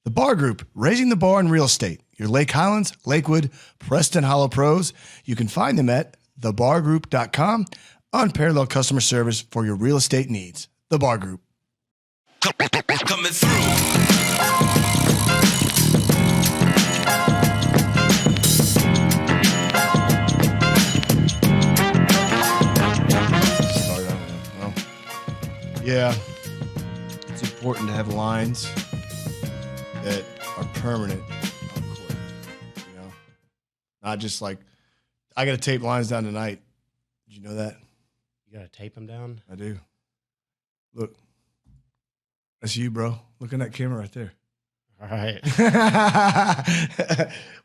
The Bar Group, raising the bar in real estate. Your Lake Highlands, Lakewood, Preston Hollow pros. You can find them at thebargroup.com. Unparalleled customer service for your real estate needs. The Bar Group. Coming through. Yeah, it's important to have lines that are permanent on the court. You know, not just like I got to tape lines down tonight. Did you know that? You got to tape them down? I do. Look, that's you, bro. Look in that camera right there. All right.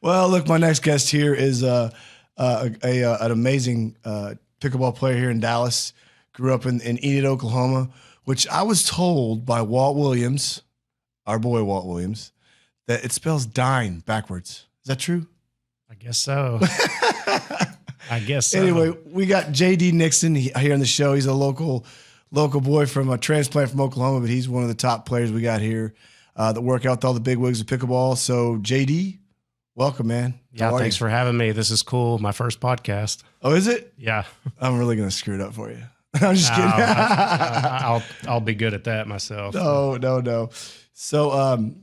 Well, look, my next guest here is an amazing pickleball player here in Dallas. Grew up in Enid, Oklahoma, which I was told by Walt Williams, our boy Walt Williams, that it spells dine backwards. Is that true? I guess so. I guess so. Anyway, we got JD Nixon here on the show. He's a local boy from a transplant from Oklahoma, but he's one of the top players we got here that work out with all the big wigs of pickleball. So, JD, welcome, man. Yeah, thanks for having me. This is cool. My first podcast. Oh, is it? Yeah. I'm really going to screw it up for you. I'm just kidding. I'll be good at that myself. No. So,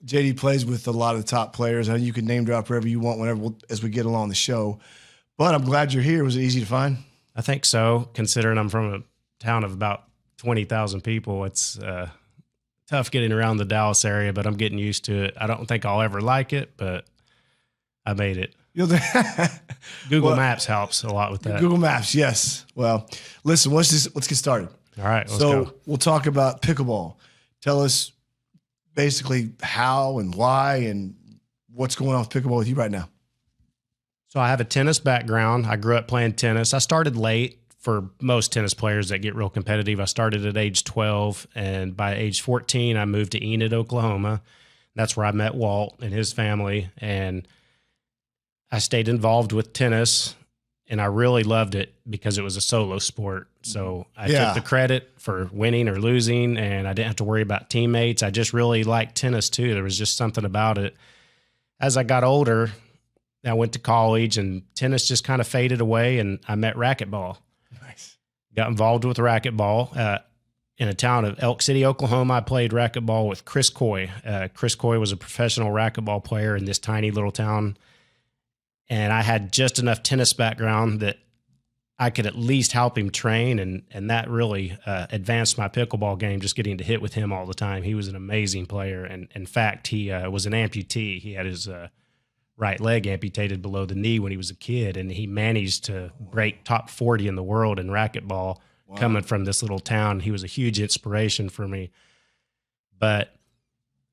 JD plays with a lot of the top players, and you can name drop wherever you want whenever as we get along the show. But I'm glad you're here. Was it easy to find? I think so, considering I'm from a town of about 20,000 people. It's tough getting around the Dallas area, but I'm getting used to it. I don't think I'll ever like it, but I made it. Google Maps helps a lot with that. Google Maps, yes. Well, listen, let's get started. All right, let's go. We'll talk about pickleball. Tell us basically how and why and what's going on with pickleball with you right now. So I have a tennis background. I grew up playing tennis. I started late for most tennis players that get real competitive. I started at age 12, and by age 14, I moved to Enid, Oklahoma. That's where I met Walt and his family, and I stayed involved with tennis, and I really loved it because it was a solo sport. So I took the credit for winning or losing, and I didn't have to worry about teammates. I just really liked tennis too. There was just something about it. As I got older, I went to college, and tennis just kind of faded away, and I met racquetball. Nice. Got involved with racquetball. In a town of Elk City, Oklahoma, I played racquetball with Chris Coy. Chris Coy was a professional racquetball player in this tiny little town. And I had just enough tennis background that I could at least help him train, and that really advanced my pickleball game, just getting to hit with him all the time. He was an amazing player, and in fact, he was an amputee. He had his right leg amputated below the knee when he was a kid, and he managed to break top 40 in the world in racquetball coming from this little town. He was a huge inspiration for me. But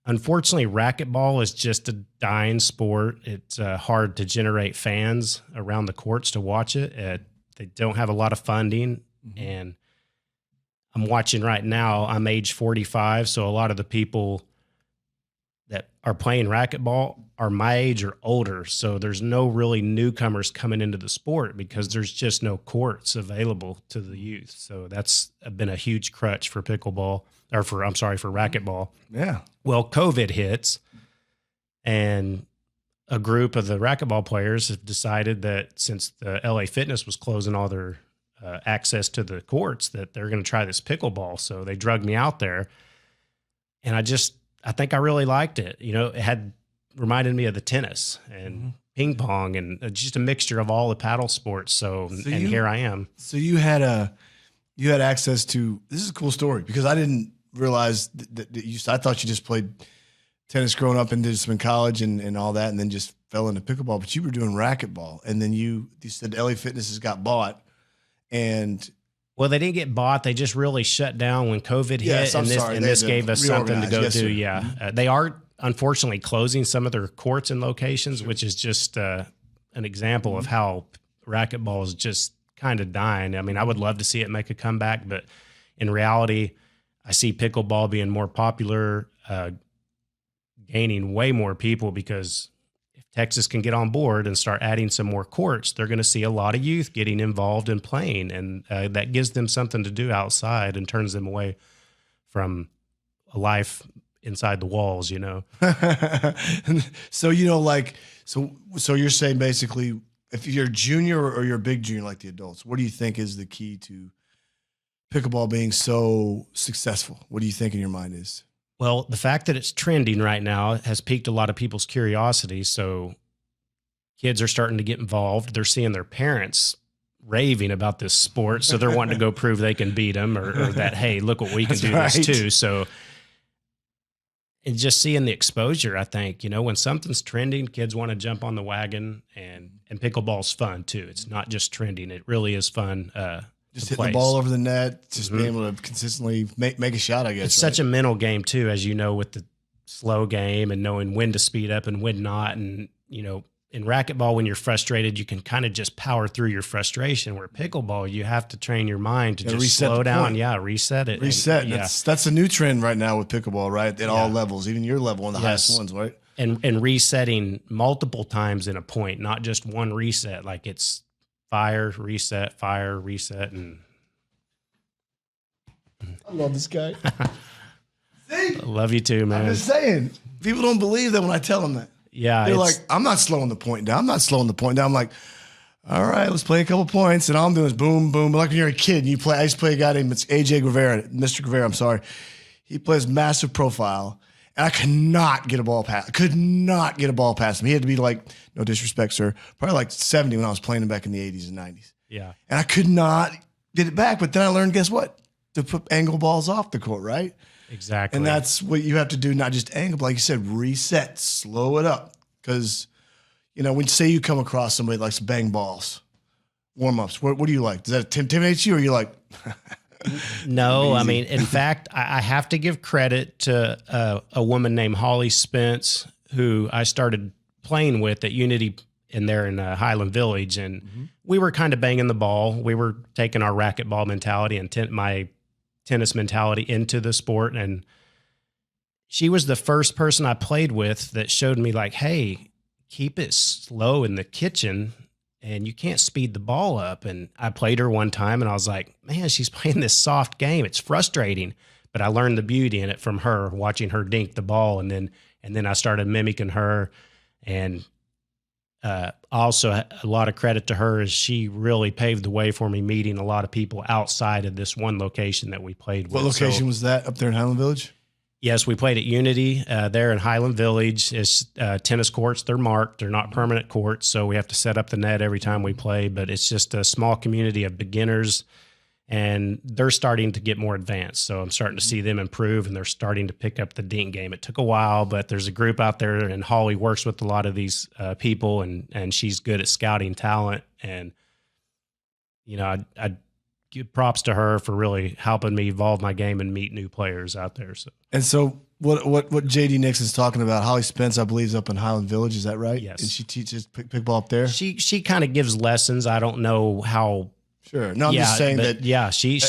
unfortunately, racquetball is just a dying sport. It's hard to generate fans around the courts to watch it. They don't have a lot of funding. And I'm watching right now, I'm age 45, so a lot of the people that are playing racquetball are my age or older. So there's no really newcomers coming into the sport because there's just no courts available to the youth. So that's been a huge crutch for pickleball, or for racquetball. Yeah. Well, COVID hits, and a group of the racquetball players have decided that since the LA Fitness was closing all their access to the courts, that they're going to try this pickleball. So they drugged me out there, and I think I really liked it. You know, it had reminded me of the tennis and ping pong and just a mixture of all the paddle sports. So here I am. So you had access to, this is a cool story because I didn't realize that I thought you just played tennis growing up and did some in college and all that, and then just fell into pickleball, but you were doing racquetball. And then you said LA Fitness has got bought, and well, they didn't get bought. They just really shut down when COVID hit, and this gave us something to go to. Yeah. They are unfortunately closing some of their courts and locations, which is just an example of how racquetball is just kind of dying. I mean, I would love to see it make a comeback, but in reality, I see pickleball being more popular, gaining way more people, because if Texas can get on board and start adding some more courts, they're going to see a lot of youth getting involved in playing, and that gives them something to do outside and turns them away from a life inside the walls, you know. So, so you're saying basically if you're a junior or you're a big junior like the adults, what do you think is the key to pickleball being so successful? What do you think in your mind is? Well, the fact that it's trending right now has piqued a lot of people's curiosity. So kids are starting to get involved. They're seeing their parents raving about this sport. So they're wanting to go prove they can beat them or that, hey, look what we can do this too. So, and just seeing the exposure, I think, when something's trending, kids want to jump on the wagon, and pickleball's fun too. It's not just trending. It really is fun. Just hitting the ball over the net, just being able to consistently make a shot, I guess. It's such a mental game too, as you know, with the slow game and knowing when to speed up and when not. And, in racquetball, when you're frustrated, you can kind of just power through your frustration. Where pickleball, you have to train your mind to just slow down. Yeah, reset it. Reset. And that's a new trend right now with pickleball, right? At all levels, even your level, on the highest ones, right? And resetting multiple times in a point, not just one reset. Like it's fire, reset, and I love this guy. See? I love you too, man. I'm just saying, people don't believe that when I tell them that. Yeah. They're like, I'm not slowing the point down. I'm not slowing the point down. I'm like, all right, let's play a couple points. And all I'm doing is boom, boom. Like when you're a kid and I used to play a guy named AJ Guevara, Mr. Guevara, I'm sorry. He plays massive profile. And I could not get a ball past. I could not get a ball past him. He had to be like, no disrespect, sir, probably like 70 when I was playing him back in the 80s and 90s. Yeah. And I could not get it back. But then I learned, guess what? To put angle balls off the court, right? Exactly. And that's what you have to do, not just angle, but like you said, reset, slow it up. Because, when say you come across somebody that likes to bang balls, warm-ups, what do you like? Does that intimidate you, or you're like... No, I mean, in fact, I have to give credit to a woman named Holly Spence, who I started playing with at Unity in Highland Village. And we were kind of banging the ball. We were taking our racquetball mentality and my tennis mentality into the sport. And she was the first person I played with that showed me like, hey, keep it slow in the kitchen and you can't speed the ball up. And I played her one time and I was like, man, she's playing this soft game. It's frustrating. But I learned the beauty in it from her, watching her dink the ball. And then I started mimicking her. And also a lot of credit to her is she really paved the way for me meeting a lot of people outside of this one location that we played with. What location was that, up there in Highland Village? Yes, we played at Unity there in Highland Village. It's tennis courts. They're marked. They're not permanent courts, so we have to set up the net every time we play. But it's just a small community of beginners, and they're starting to get more advanced. So I'm starting to see them improve, and they're starting to pick up the dink game. It took a while, but there's a group out there, and Holly works with a lot of these people, and she's good at scouting talent. And, I give props to her for really helping me evolve my game and meet new players out there. So what JD Nixon's talking about, Holly Spence, I believe, is up in Highland Village. Is that right? Yes. And she teaches pickleball up there? She kind of gives lessons. I don't know how. Sure. No, I'm just saying that. Yeah, she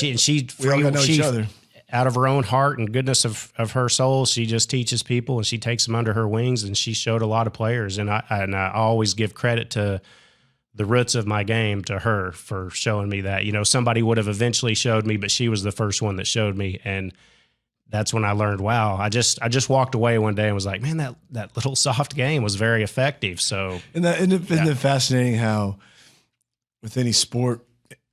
we all know each other. Out of her own heart and goodness of her soul, she just teaches people and she takes them under her wings, and she showed a lot of players. And I always give credit to the roots of my game to her for showing me that. Somebody would have eventually showed me, but she was the first one that showed me. And that's when I learned, wow, I just walked away one day and was like, man, that little soft game was very effective. So isn't it fascinating how with any sport,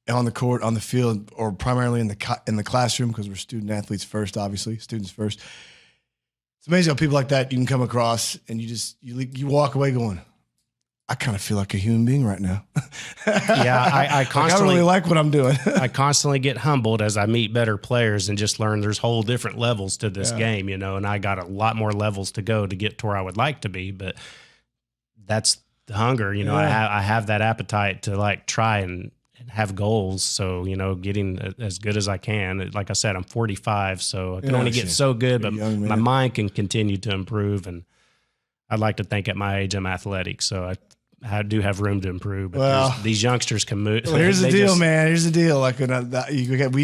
on the court, on the field, or primarily in the classroom, because we're student athletes first, obviously, students first. It's amazing how people like that you can come across and you walk away going, I kind of feel like a human being right now. Yeah, I constantly I really like what I'm doing. I constantly get humbled as I meet better players and just learn there's whole different levels to this game, and I got a lot more levels to go to get to where I would like to be, but that's the hunger, I have that appetite to like try and have goals. So, getting as good as I can. Like I said, I'm 45, so I can only get so good, but my mind can continue to improve. And I'd like to think at my age I'm athletic, so I do have room to improve. But these youngsters can move. Well, here's the deal, man. Here's the deal. Like we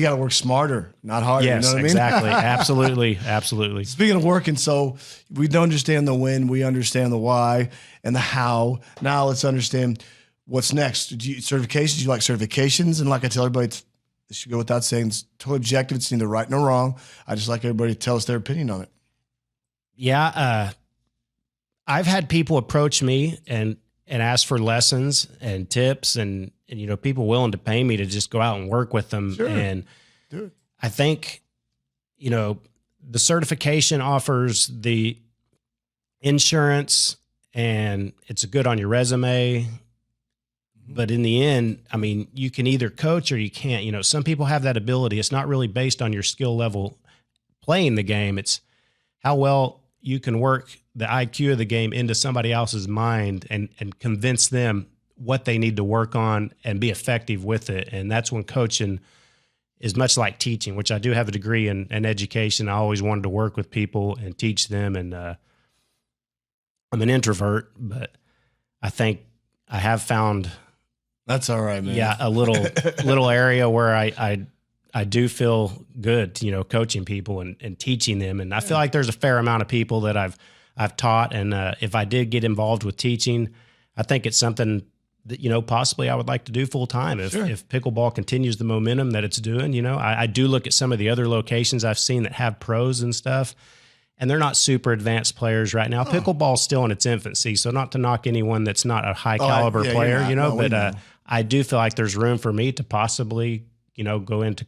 got to work smarter, not harder. Yes, you know what exactly. I mean? Absolutely. Absolutely. Speaking of working, so we don't understand the when, we understand the why and the how. Now let's understand what's next. Certifications? Do you like certifications? And like I tell everybody, it should go without saying, it's totally objective. It's neither right nor wrong. I just like everybody to tell us their opinion on it. Yeah. I've had people approach me and ask for lessons and tips and, you know, people willing to pay me to just go out and work with them. Sure. And Do it. I think, you know, the certification offers the insurance and it's good on your resume. But in the end, I mean, you can either coach or you can't. You know, some people have that ability. It's not really based on your skill level playing the game. It's how well you can work the IQ of the game into somebody else's mind and convince them what they need to work on and be effective with it. And that's when coaching is much like teaching, which I do have a degree in education. I always wanted to work with people and teach them. And I'm an introvert, but I think I have found That's all right, man. a little area where I do feel good, you know, coaching people and teaching them. And I feel like there's a fair amount of people that I've taught. And if I did get involved with teaching, I think it's something that, you know, possibly I would like to do full time if pickleball continues the momentum that it's doing. You know, I do look at some of the other locations I've seen that have pros and stuff, and they're not super advanced players right now. Pickleball's still in its infancy, so not to knock anyone that's not a high caliber player, you know, but I do feel like there's room for me to possibly, you know, go into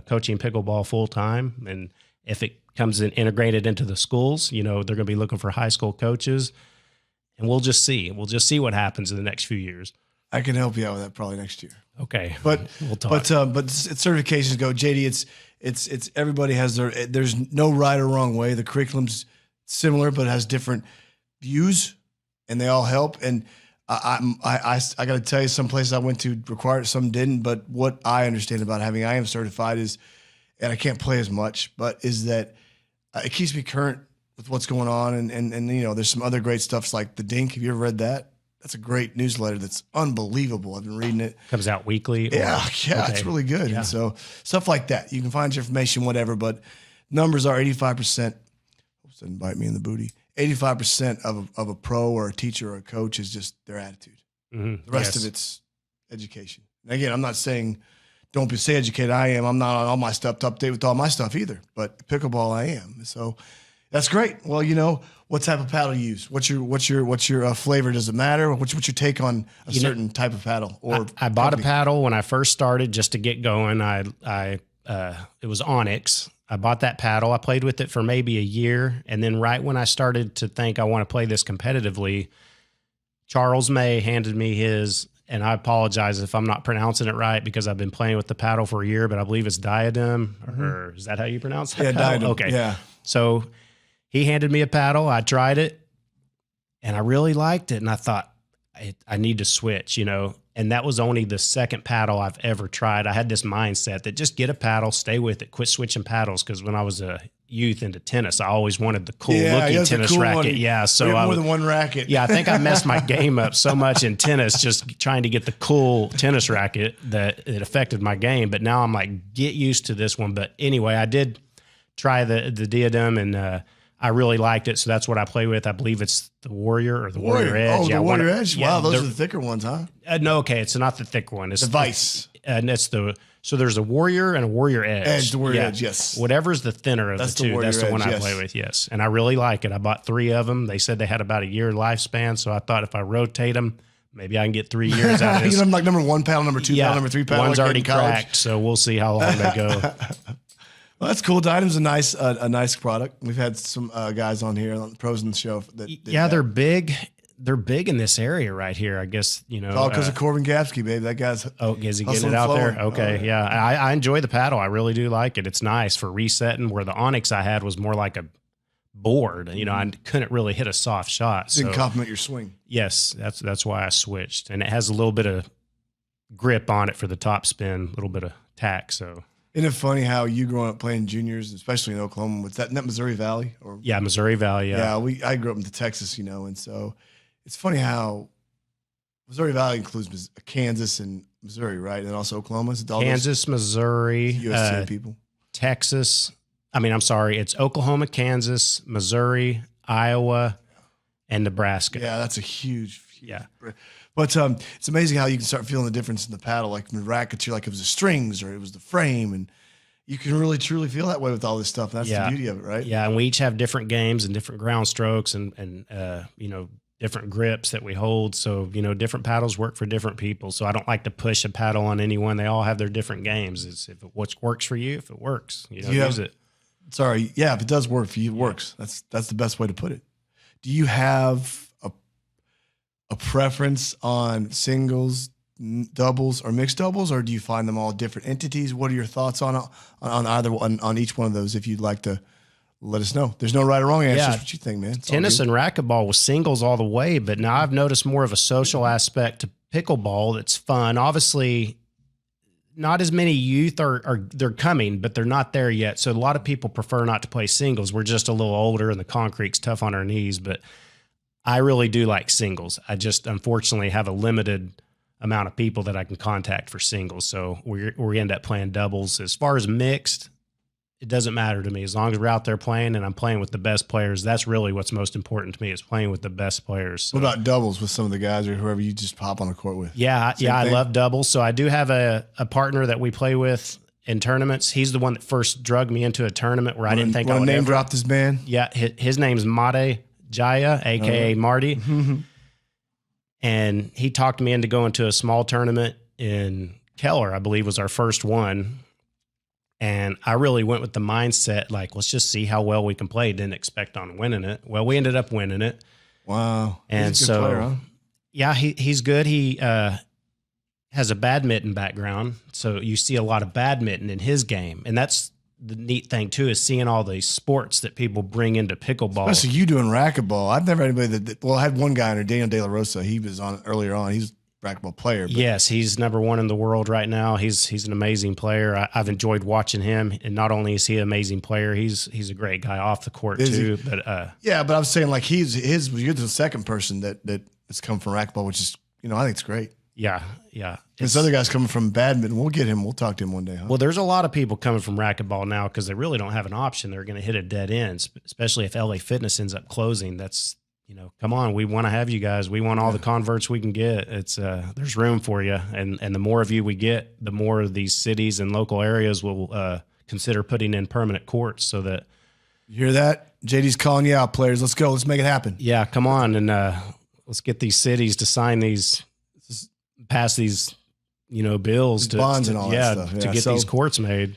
coaching pickleball full time. And if it comes in integrated into the schools, you know, they're going to be looking for high school coaches, and we'll just see. We'll just see what happens in the next few years. I can help you out with that probably next year. Okay, But we'll talk. but certifications go, JD. It's everybody has there's no right or wrong way. The curriculum's similar, but it has different views, and they all help. And I got to tell you, some places I went to required it, some didn't. But what I understand about having I am certified is, and I can't play as much, but is that it keeps me current with what's going on. And you know, there's some other great stuff like the Dink. Have you ever read that? That's a great newsletter. That's unbelievable. I've been reading it. Comes out weekly. Yeah, it's really good. Yeah. And so stuff like that, you can find your information, whatever. But numbers are 85%. Doesn't bite me in the booty. 85% of a pro or a teacher or a coach is just their attitude. Mm-hmm. The rest of it's education. And again, I'm not saying don't say educated. I am. I'm not on all my stuff to update with all my stuff either. But pickleball, I am. So that's great. Well, you know, what type of paddle you use? What's your flavor? Does it matter? What's your take on a certain type of paddle? Or I bought a paddle when I first started just to get going. It was Onyx. I bought that paddle. I played with it for maybe a year, and then right when I started to think I want to play this competitively, Charles May handed me his. And I apologize if I'm not pronouncing it right because I've been playing with the paddle for a year, but I believe it's Diadem, or is that how you pronounce that? Yeah, paddle? Diadem. Okay. Yeah. So he handed me a paddle. I tried it, and I really liked it. And I thought, I need to switch, you know. And that was only the second paddle I've ever tried. I had this mindset that just get a paddle, stay with it, quit switching paddles. Because when I was a youth into tennis, I always wanted the cool looking tennis racket. One. Yeah, so more than one racket. Yeah, I think I messed my game up so much in tennis, just trying to get the cool tennis racket, that it affected my game. But now I'm like, get used to this one. But anyway, I did try the Diadem, and I really liked it. So that's what I play with. I believe it's the Warrior or the Warrior Edge. Oh, yeah, the Warrior Edge. Yeah, wow, those are the thicker ones, huh? No, okay, it's not the thick one. It's the Vice. And it's so there's a Warrior and a Warrior Edge. The Warrior Edge, yes. Whatever's the thinner of That's the the two, Warrior that's the one Edge, I yes. play with, yes. And I really like it. I bought 3 of them. They said they had about a year lifespan, so I thought if I rotate them, maybe I can get 3 years out of this. You know, like number 1 paddle, number 2 paddle, number 3 paddle. One's like already in college. cracked, so we'll see how long they go. Well, that's cool. Diadem's a nice product. We've had some guys on here, on the pros in the show. They're big. They're big in this area right here. I guess, you know. It's all because of Corbin Gapsky, baby. That guy's. Oh, is he getting hustling it out flowing. there? Okay, Oh, yeah. I enjoy the paddle. I really do like it. It's nice for resetting. Where the Onyx I had was more like a board. You know, I couldn't really hit a soft shot. It didn't compliment your swing. Yes, that's why I switched, and it has a little bit of grip on it for the top spin, a little bit of tack. So. Isn't it funny how you growing up playing juniors, especially in Oklahoma, was that Missouri Valley? Or Yeah, Missouri Valley. Yeah. I grew up in Texas, you know, and so it's funny how Missouri Valley includes Kansas and Missouri, right? And also Oklahoma. Is it all Kansas, Missouri, USTA people, Texas. It's Oklahoma, Kansas, Missouri, Iowa, and Nebraska. Yeah, that's a huge. Yeah. But it's amazing how you can start feeling the difference in the paddle. Like in the rackets, you're like it was the strings or it was the frame, and you can really truly feel that way with all this stuff. That's the beauty of it, right? Yeah, and we each have different games and different ground strokes and you know, different grips that we hold. So, you know, different paddles work for different people. So I don't like to push a paddle on anyone. They all have their different games. It's if it works for you, if it works, you know, use it. Sorry, yeah, if it does work for you, it works. That's the best way to put it. Do you have a preference on singles, doubles, or mixed doubles, or do you find them all different entities? What are your thoughts on either one, on each one of those? If you'd like to let us know. There's no right or wrong answer. Yeah. What you think, man? It's Tennis and racquetball was singles all the way, but now I've noticed more of a social aspect to pickleball that's fun. Obviously, not as many youth are they're coming, but they're not there yet. So a lot of people prefer not to play singles. We're just a little older and the concrete's tough on our knees, but I really do like singles. I just unfortunately have a limited amount of people that I can contact for singles. So we end up playing doubles. As far as mixed, it doesn't matter to me. As long as we're out there playing and I'm playing with the best players, that's really what's most important to me, is playing with the best players. So, what about doubles with some of the guys or whoever you just hop on the court with? Yeah, I love doubles. So I do have a partner that we play with in tournaments. He's the one that first drugged me into a tournament where I didn't think I would name drop this man. Yeah, his name's Mate Jaya, a.k.a. Marty. And he talked me into going to a small tournament in Keller, I believe was our first one. And I really went with the mindset, like, let's just see how well we can play. Didn't expect on winning it. Well, we ended up winning it. Wow. And he's a good player, huh? Yeah, he's good. He has a badminton background. So you see a lot of badminton in his game. And that's the neat thing too, is seeing all these sports that people bring into pickleball. Especially you doing racquetball. I've never had anybody well, I had one guy under Daniel De La Rosa. He was on earlier on. He's a racquetball player. But yes, he's #1 in the world right now. He's an amazing player. I've enjoyed watching him. And not only is he an amazing player, he's a great guy off the court too. But yeah, but I'm saying like you're the second person that's come from racquetball, which is, you know, I think it's great. Yeah. This other guy's coming from badminton. We'll get him. We'll talk to him one day. Huh? Well, there's a lot of people coming from racquetball now because they really don't have an option. They're going to hit a dead end, especially if LA Fitness ends up closing. That's, you know, come on. We want to have you guys. We want all the converts we can get. It's there's room for you. And the more of you we get, the more of these cities and local areas will consider putting in permanent courts so that. You hear that? JD's calling you out, players. Let's go. Let's make it happen. Yeah, come on. And let's get these cities to sign these, pass these, you know, bills to bonds and all that stuff. To get these courts made.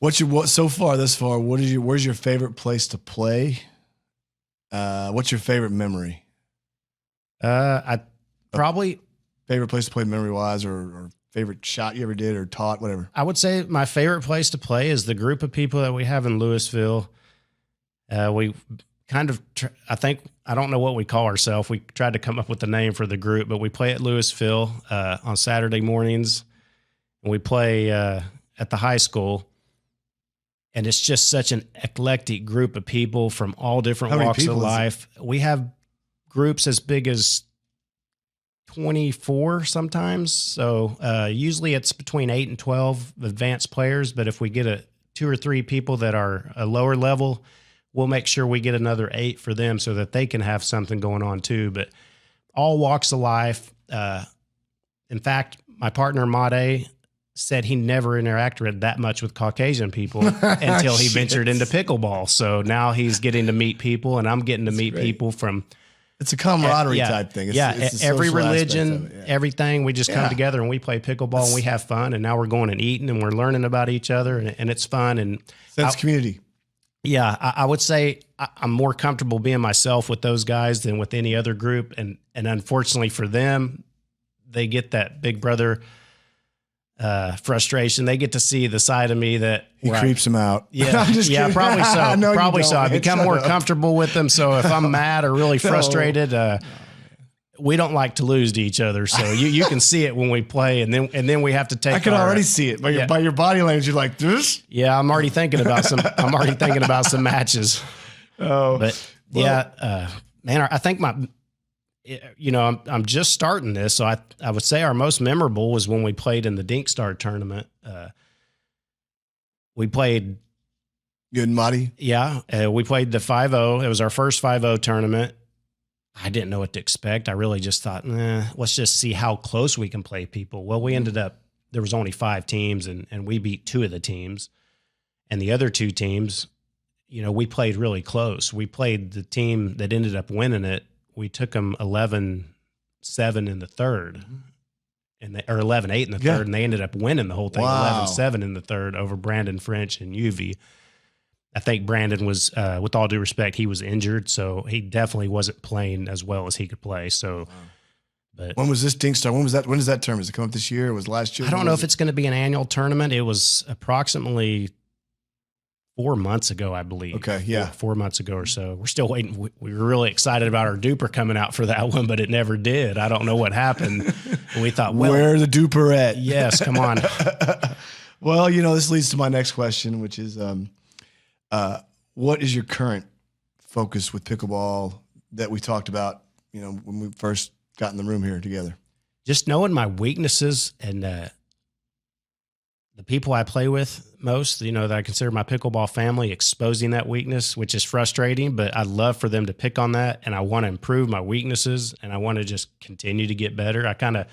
So far thus far? Where's your favorite place to play? What's your favorite memory? I probably favorite place to play memory wise, or favorite shot you ever did or taught, whatever. I would say my favorite place to play is the group of people that we have in Louisville. We kind of, I don't know what we call ourselves. We tried to come up with the name for the group, but we play at Louisville on Saturday mornings. And we play at the high school. And it's just such an eclectic group of people from all different walks of life. We have groups as big as 24 sometimes. So usually it's between 8 and 12 advanced players. But if we get 2 or 3 people that are a lower level, we'll make sure we get another 8 for them so that they can have something going on too. But all walks of life. In fact, my partner, Mate, said he never interacted that much with Caucasian people until he ventured into pickleball. So now he's getting to meet people, and I'm getting to meet people from. It's a camaraderie type thing. It's every religion, everything. We just come together and we play pickleball and we have fun. And now we're going and eating and we're learning about each other, and it's fun. And sense community. Yeah, I would say I'm more comfortable being myself with those guys than with any other group. And unfortunately for them, they get that big brother frustration. They get to see the side of me that he creeps them out. Yeah, yeah, probably so. No, probably so. I become more comfortable with them. So if I'm mad or really frustrated, we don't like to lose to each other. So you can see it when we play, and then we have to take. I can already see it by your body language. You're like this. Yeah, I'm already thinking about some matches. Oh, but man, I think I'm just starting this, so I would say our most memorable was when we played in the Dink Star tournament. We played good, Marty. Yeah, we played the 5-0. It was our first 5-0 tournament. I didn't know what to expect. I really just thought, let's just see how close we can play people. Well, we ended up, there was only 5 teams, and we beat 2 of the teams. And the other two teams, we played really close. We played the team that ended up winning it. We took them 11-7 in the third, or 11-8 in the third, and they ended up winning the whole thing, 11-7 in the third over Brandon French and UV. I think Brandon was, with all due respect, he was injured, so he definitely wasn't playing as well as he could play. So, but when was this Dink Star? When was that? When is that tournament? Does it come up this year? Or was it last year? I don't know if it's going to be an annual tournament. It was approximately 4 months ago, I believe. Okay, yeah. 4 months ago or so. We're still waiting. We were really excited about our duper coming out for that one, but it never did. I don't know what happened. And we thought, well, where's the duper at? Yes, come on. Well, this leads to my next question, which is, what is your current focus with pickleball that we talked about, when we first got in the room here together? Just knowing my weaknesses and the people I play with most, that I consider my pickleball family, exposing that weakness, which is frustrating, but I'd love for them to pick on that. And I want to improve my weaknesses, and I want to just continue to get better. I kind of,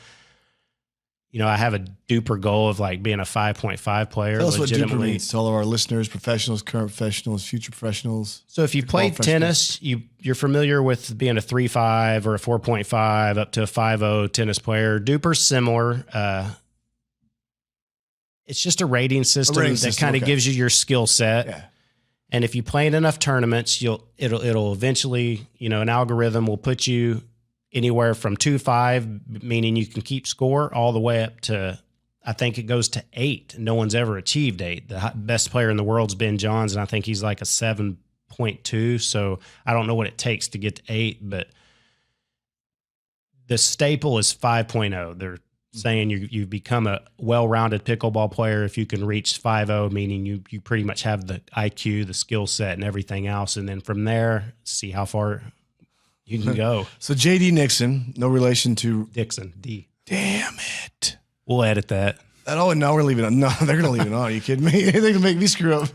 I have a duper goal of like being a 5.5 player. Tell us what duper means to all of our listeners, professionals, current professionals, future professionals. So if you played tennis, you're familiar with being a 3.5 or a 4.5 up to a 5.0 tennis player. Duper's similar. It's just a rating system that kind of gives you your skill set. Yeah. And if you play in enough tournaments, it'll eventually, an algorithm will put you anywhere from 2.5, meaning you can keep score, all the way up to, I think it goes to 8. No one's ever achieved 8. The best player in the world's Ben Johns, and I think he's like a 7.2. So I don't know what it takes to get to 8, but the staple is 5.0. They're saying you've become a well-rounded pickleball player if you can reach 5.0, meaning you pretty much have the IQ, the skill set, and everything else. And then from there, see how far you can go. So JD Nixon, no relation to Dixon, D. Damn it. We'll edit that. Oh, no, we're leaving it on. No, they're going to leave it on. Are you kidding me? They're going to make me screw up.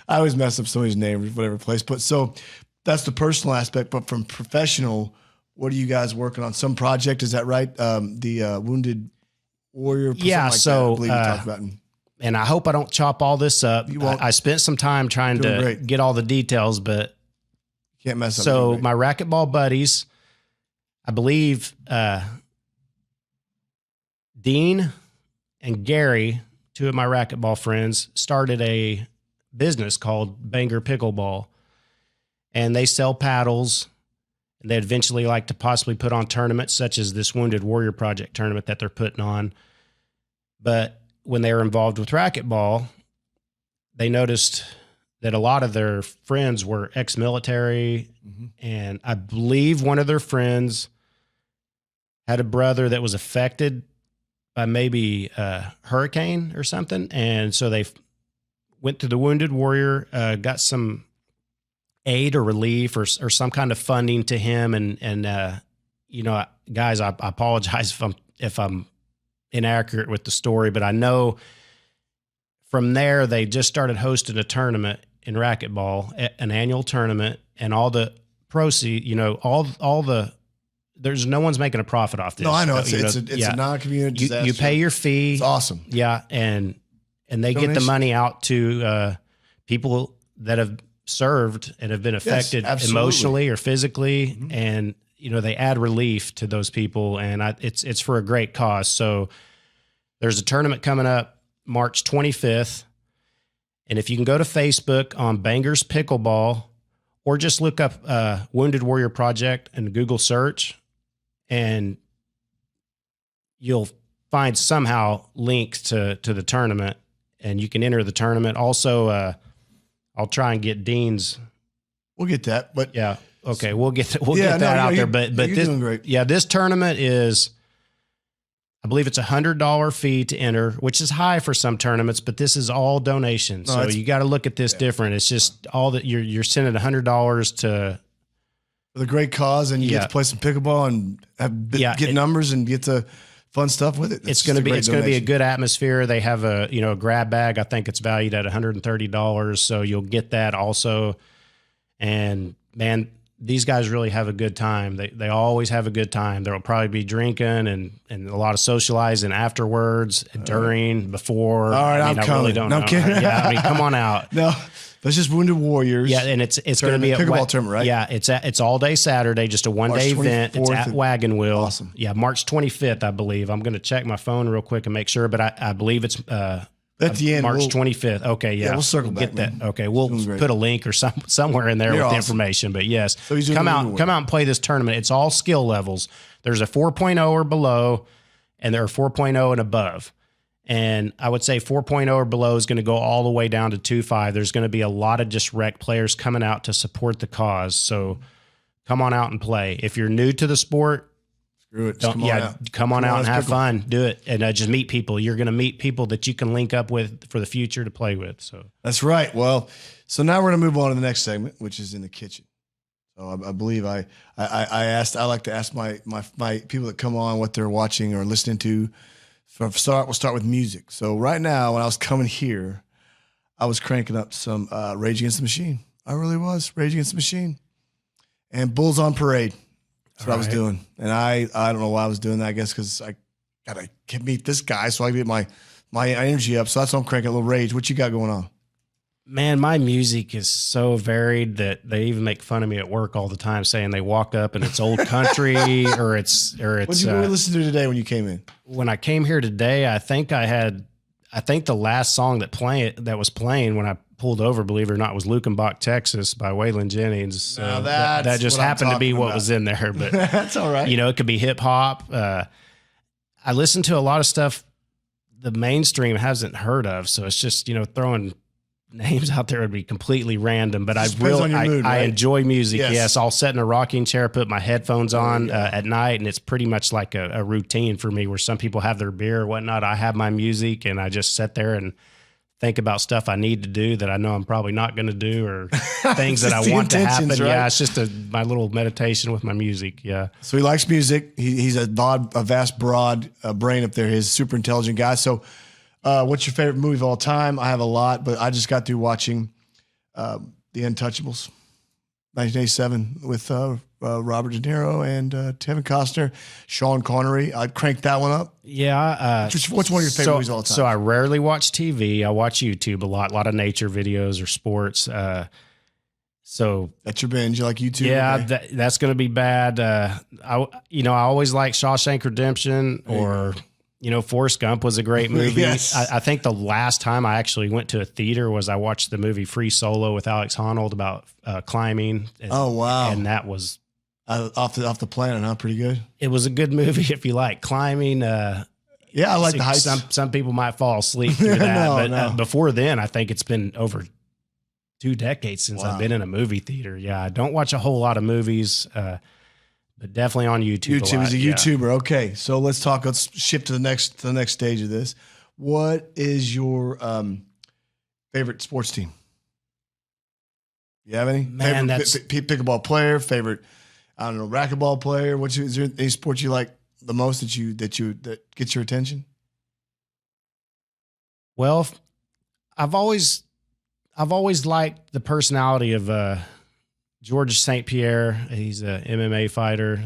I always mess up somebody's name, whatever place. But so that's the personal aspect. But from professional, what are you guys working on? Some project, is that right? The Wounded Warrior. Yeah, like so that, I believe you talked about. And I hope I don't chop all this up. You won't. I spent some time trying to get all the details, but can't mess up. So my racquetball buddies, I believe Dean and Gary, two of my racquetball friends, started a business called Banger Pickleball, and they sell paddles. And they'd eventually like to possibly put on tournaments such as this Wounded Warrior Project tournament that they're putting on. But when they were involved with racquetball, they noticed that a lot of their friends were ex-military. And I believe one of their friends had a brother that was affected by maybe a hurricane or something. And so they went to the Wounded Warrior, got some aid or relief or some kind of funding to him. And guys, I apologize if I'm inaccurate with the story, but I know from there, they just started hosting a tournament in racquetball, an annual tournament, and all the proceeds, there's no one's making a profit off this. No, I know. It's a non-community disaster. You pay your fee. It's awesome. Yeah. And they get the money out to people that have served and have been affected emotionally or physically. And, they add relief to those people, and it's for a great cause. So there's a tournament coming up March 25th. And if you can go to Facebook on Bangers Pickleball, or just look up Wounded Warrior Project and Google search, and you'll find somehow links to the tournament, and you can enter the tournament. Also, I'll try and get Dean's. We'll get that, but yeah, okay, we'll get that out there. But you're this, doing great. Yeah, this tournament is, I believe it's $100 fee to enter, which is high for some tournaments, but this is all donations. So you got to look at this different. It's just all that you're sending $100 to the great cause, and you get to play some pickleball and get numbers and get the fun stuff with it. It's going to be a good atmosphere. They have a grab bag. I think it's valued at $130, so you'll get that also. And man, these guys really have a good time. They always have a good time. There'll probably be drinking and a lot of socializing afterwards, during, before. All right, I'm I coming. really don't No, know. I'm kidding. Yeah, I mean, come on out. No, that's just Wounded Warriors. Yeah, and it's going to be a pickleball tournament, right? Yeah, it's all day Saturday, just a one day March event. It's 24th at and- Wagon Wheel. Awesome. Yeah, March 25th, I believe. I'm going to check my phone real quick and make sure, but I believe it's At the end, March 25th. Okay, yeah, we'll circle back, get that. man. Okay, we'll Doing great. put a link or somewhere in there You're with the awesome. information. But yes, So he's doing come the out Wounded and play this tournament. It's all skill levels. There's a 4.0 or below, and there are 4.0 and above. And I would say 4.0 or below is going to go all the way down to 2.5. There's going to be a lot of just rec players coming out to support the cause. So come on out and play. If you're new to the sport, Screw it. Just come on out and let's have pickle. fun. Do it. And just meet people. You're going to meet people that you can link up with for the future to play with. So That's right. Well, so now we're going to move on to the next segment, which is in the kitchen. So I believe I like to ask my people that come on what they're watching or listening to. So we'll start with music. So right now, when I was coming here, I was cranking up some Rage Against the Machine. I really was Rage Against the Machine, and Bulls on Parade. That's what I was doing, and I don't know why I was doing that. I guess because I gotta meet this guy, so I get my energy up. So that's why I'm cranking a little Rage. What you got going on? man, my music is so varied that they even make fun of me at work all the time, saying they walk up and it's old country or it's. What did you listen to today when you came in? When I came here today, I think the last song that was playing when I pulled over, believe it or not, was Lukenbach, Texas by Waylon Jennings. So Now that just what I'm happened to be talking what about. was in there, but That's all right. you know, it could be hip hop. I listen to a lot of stuff the mainstream hasn't heard of. So it's just, you know, throwing names out there would be completely random, but Just depends on your mood, I right? enjoy music. Yes. Yes. I'll sit in a rocking chair, put my headphones on go. at night. And it's pretty much like a routine for me where some people have their beer or whatnot. I have my music and I just sit there and think about stuff I need to do that I know I'm probably not going to do, or things that I Just the want to happen. intentions, right? Yeah. It's just my little meditation with my music. Yeah. So he likes music. He's a vast, broad brain up there. He's a super intelligent guy. So what's your favorite movie of all time? I have a lot, but I just got through watching The Untouchables, 1987 with Robert De Niro and Kevin Costner, Sean Connery. I'd crank that one up. Yeah. What's one of your favorite movies of all time? So I rarely watch TV. I watch YouTube a lot of nature videos or sports. So That's your binge. You like YouTube? yeah, Okay. that's going to be bad. I always like Shawshank Redemption, or, you know, Forrest Gump was a great movie. Yes. I think the last time I actually went to a theater was I watched the movie Free Solo with Alex Honnold about climbing. And, Oh, wow. And that was, Off the planet, huh? Pretty good. it was a good movie if you like climbing. Yeah, I like the heights. Some people might fall asleep through that, No, but no. before then, I think it's been over 2 decades since Wow. I've been in a movie theater. Yeah, I don't watch a whole lot of movies, but definitely on YouTube. YouTube. A lot. He's a Yeah. YouTuber. Okay, so let's shift to the next stage of this. What is your favorite sports team? You have any? Man, favorite pickleball player, favorite, I don't know, racquetball player. Is there any sport you like the most that gets your attention? Well, I've always liked the personality of George St. Pierre. He's a MMA fighter.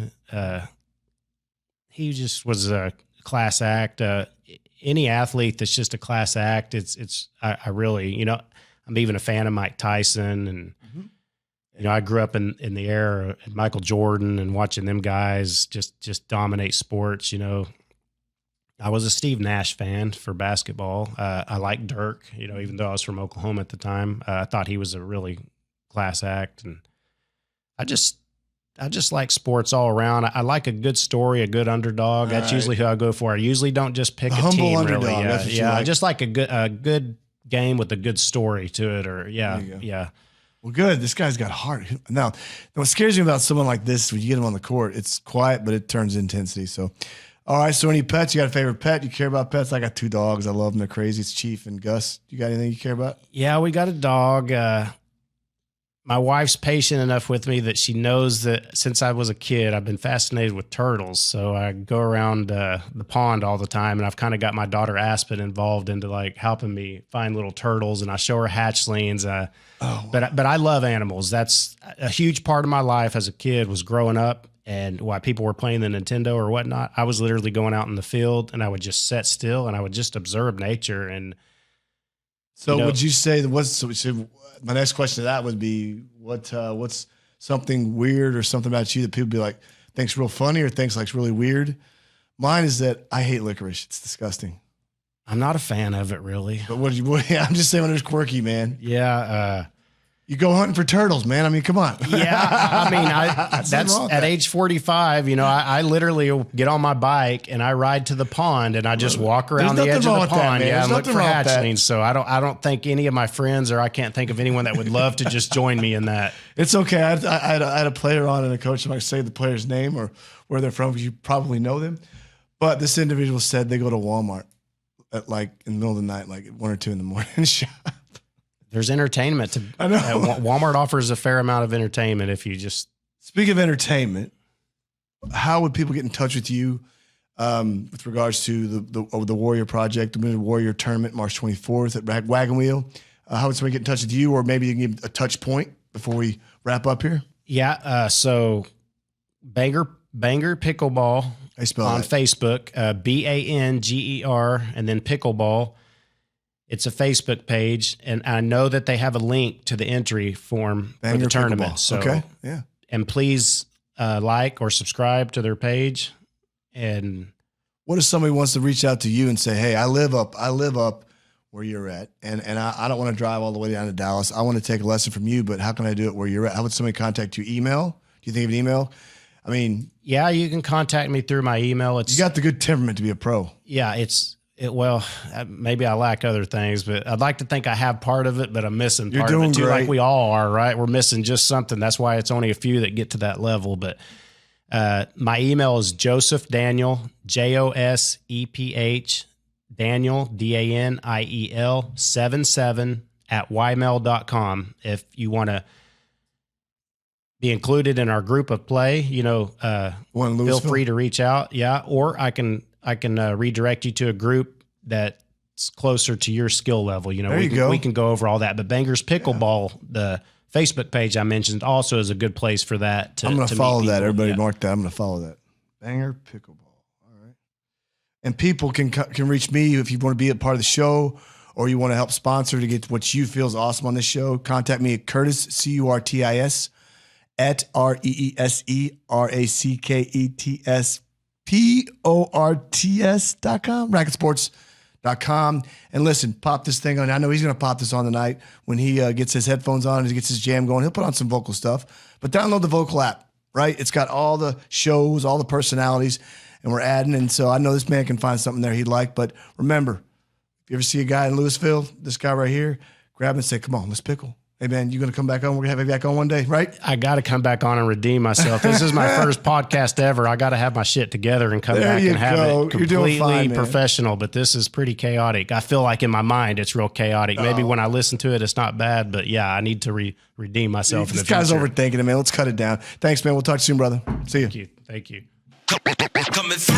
He just was a class act. Any athlete that's just a class act, I really, you know, I'm even a fan of Mike Tyson, and you know, I grew up in the era of Michael Jordan and watching them guys just dominate sports. You know, I was a Steve Nash fan for basketball. I liked Dirk, you know, even though I was from Oklahoma at the time. I thought he was a really class act, and I just like sports all around. I like a good story, a good underdog. That's usually who I go for. I usually don't just pick a humble team. underdog, Really, that's what you yeah. I like. just like a good game with a good story to it, or There you go. yeah. Well, good. This guy's got heart. Now, what scares me about someone like this, when you get him on the court, it's quiet, but it turns intensity. So, all right. So, any pets? You got a favorite pet? You care about pets? I got 2 dogs. I love them. They're crazy. It's Chief and Gus. You got anything you care about? Yeah, we got a dog. my wife's patient enough with me that she knows that since I was a kid, I've been fascinated with turtles. So I go around the pond all the time, and I've kind of got my daughter Aspen involved into like helping me find little turtles, and I show her hatchlings. But I love animals. That's a huge part of my life as a kid was growing up, and while people were playing the Nintendo or whatnot, I was literally going out in the field, and I would just sit still and I would just observe nature. And so would you say my next question to that would be what's something weird or something about you that people be like, thinks real funny or thinks like's really weird? Mine is that I hate licorice. It's disgusting. I'm not a fan of it really. But I'm just saying when it's quirky, man. Yeah. You go hunting for turtles, man. I mean, come on. Yeah. I mean, that's at age 45, I literally get on my bike and I ride to the pond and I just walk around the edge of the pond. And look for hatchlings. So I don't think any of my friends, or I can't think of anyone that would love to just join me in that. It's okay. I had a player on and a coach. I'm not going to say the player's name or where they're from because you probably know them. But this individual said they go to Walmart at like in the middle of the night, like 1 or 2 in the morning shop. There's entertainment I know. Walmart offers a fair amount of entertainment if you just. Speak of entertainment, how would people get in touch with you with regards to the Warrior Project, the Warrior Tournament, March 24th at Wagon Wheel? How would somebody get in touch with you, or maybe you can give a touch point before we wrap up here? Yeah. So Banger Pickleball on that. Facebook, BANGER, and then Pickleball. It's a Facebook page, and I know that they have a link to the entry form for the tournament. Pickleball. So, okay, yeah. And please like or subscribe to their page. And what if somebody wants to reach out to you and say, "Hey, I live up where you're at, and I don't want to drive all the way down to Dallas. I want to take a lesson from you, but how can I do it where you're at? How would somebody contact you? Email? Do you think of an email? I mean, yeah, you can contact me through my email. You got the good temperament to be a pro. Yeah, well, maybe I lack other things, but I'd like to think I have part of it, but I'm missing part of it too, like we all are, right? We're missing just something. That's why it's only a few that get to that level. But my email is Joseph Daniel, JOSEPH, Daniel, DANIEL 77 @ymail.com. If you want to be included in our group of play, feel free to reach out. Yeah. Or I can redirect you to a group that's closer to your skill level. We can go over all that. But Bangers Pickleball, the Facebook page I mentioned, also is a good place for that. I'm going to follow that. Everybody mark that. I'm going to follow that. Banger Pickleball. All right. And people can reach me if you want to be a part of the show or you want to help sponsor to get what you feel is awesome on this show. Contact me at Curtis, CURTIS, at REESERACKETSPORTS.com, racketsports.com. And listen, pop this thing on. I know he's going to pop this on tonight when he gets his headphones on and he gets his jam going. He'll put on some vocal stuff, but download the vocal app, right? It's got all the shows, all the personalities, and we're adding. And so I know this man can find something there he'd like. But remember, if you ever see a guy in Louisville, this guy right here, grab him and say, come on, let's pickle. Hey, man, you going to come back on? We're going to have you back on one day, right? I got to come back on and redeem myself. This is my first podcast ever. I got to have my shit together and come back and have it completely professional. But this is pretty chaotic. I feel like in my mind it's real chaotic. Maybe when I listen to it, it's not bad. But, yeah, I need to redeem myself in the future. This guy's overthinking it, man. Let's cut it down. Thanks, man. We'll talk soon, brother. See you. Thank you. Coming through.